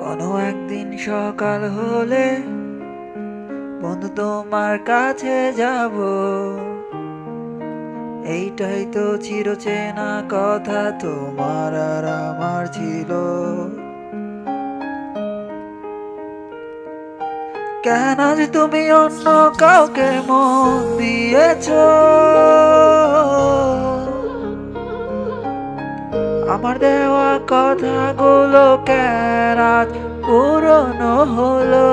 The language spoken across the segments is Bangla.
কোনো একদিন সকাল হলে বন্ধু তোমার কাছে যাব, এইটাই তো চিরচেনা কথা তোমার আর আমার ছিল। কেন আজ তুমি অন্য কাউকে মন দিয়েছ? আমার দেওয়া কথাগুলো কেন আজ পুরনো হলো?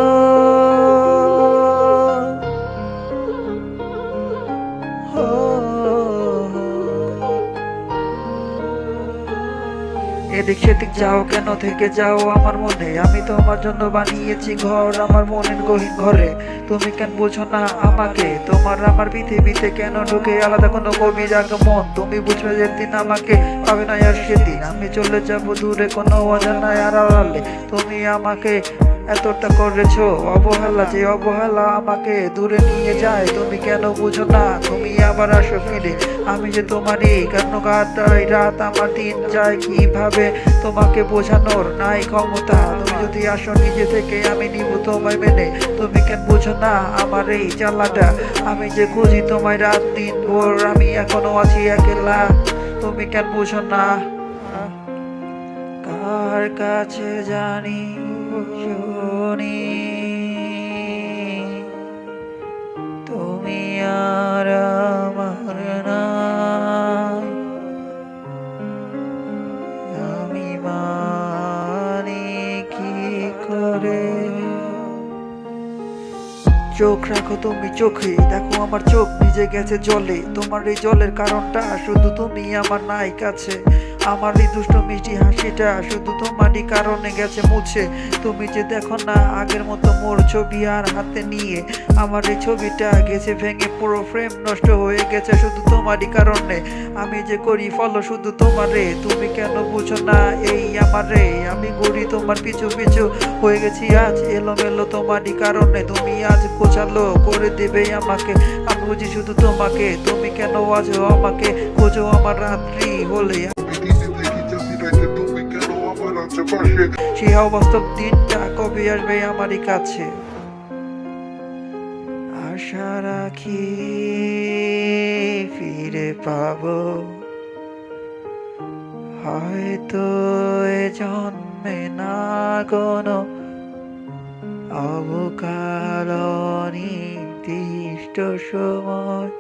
এদিক সেদিক যাও কেন, থেকে যাও আমার মনে। আমি তোমার জন্য বানিয়েছি ঘর, আমার মনের গহীন ঘরে। তুমি কেন বুঝো না আমাকে? তোমার আমার পৃথিবীতে কেন ঢুকে আলাদা কোনো গভীর আগমন? তুমি বুঝবে যেদিন আমাকে পাবে না, আর সেদিন আমি চলে যাব দূরে কোনো অজানায় আর আড়ালে। তুমি আমাকে এতটা করেছো অবহেলা, যে অবহেলা আমাকে দূরে নিয়ে যায়। তুমি কেন বুঝো না? তুমি আবার আসো ফিরে। আমি যে তোমারই কেন কাটাই রাত, আমার দিন যায় কিভাবে তোমাকে বোঝানোর নাই ক্ষমতা। তুমি যদি আসো নিজে থেকে আমি নিব তোমায় মেনে। তুমি কেন বুঝো না আমার এই জ্বালাটা? আমি যে খুঁজি তোমায় রাত দিন ভোর, আমি এখনো আছি একলা। তুমি কেন বুঝো না? কার কাছে জানি শুনি তুমি আর আমার নাই, আমি মানি কি করে? চোখ রাখো তুমি চোখে, দেখো আমার চোখ ভিজে গেছে জলে। তোমার এই জলের কারণটা শুধু তুমি আমার নাই কাছে। আমার এই দুষ্ট মিষ্টি হাসিটা শুধু তোমারই কারণে গেছে মুছে। তুমি যে দেখো না আগের মতো মোর ছবি আর হাতে নিয়ে, আমার এই ছবিটা গেছে ভেঙে, পুরো ফ্রেম নষ্ট হয়ে গেছে শুধু তোমারই কারণে। আমি যে করি ফলো শুধু তোমারে, তুমি কেন বুঝো না এই আমারে? আমি ঘুরি তোমার পিছু পিছু, হয়ে গেছি আজ এলোমেলো তোমারই কারণে। তুমি আজ গোছালো করে দেবে আমাকে, আমি বুঝি শুধু তোমাকে। তুমি কেন আজ আমাকে খোঁজো আমার রাত্রি হলে? সেই অবাস্তব দিনটা কবে আসবে আমারই কাছে? আশা রাখি ফিরে পাবো, হয়তো এ জন্মে না কোনো অবকাল নির্দিষ্ট সময়।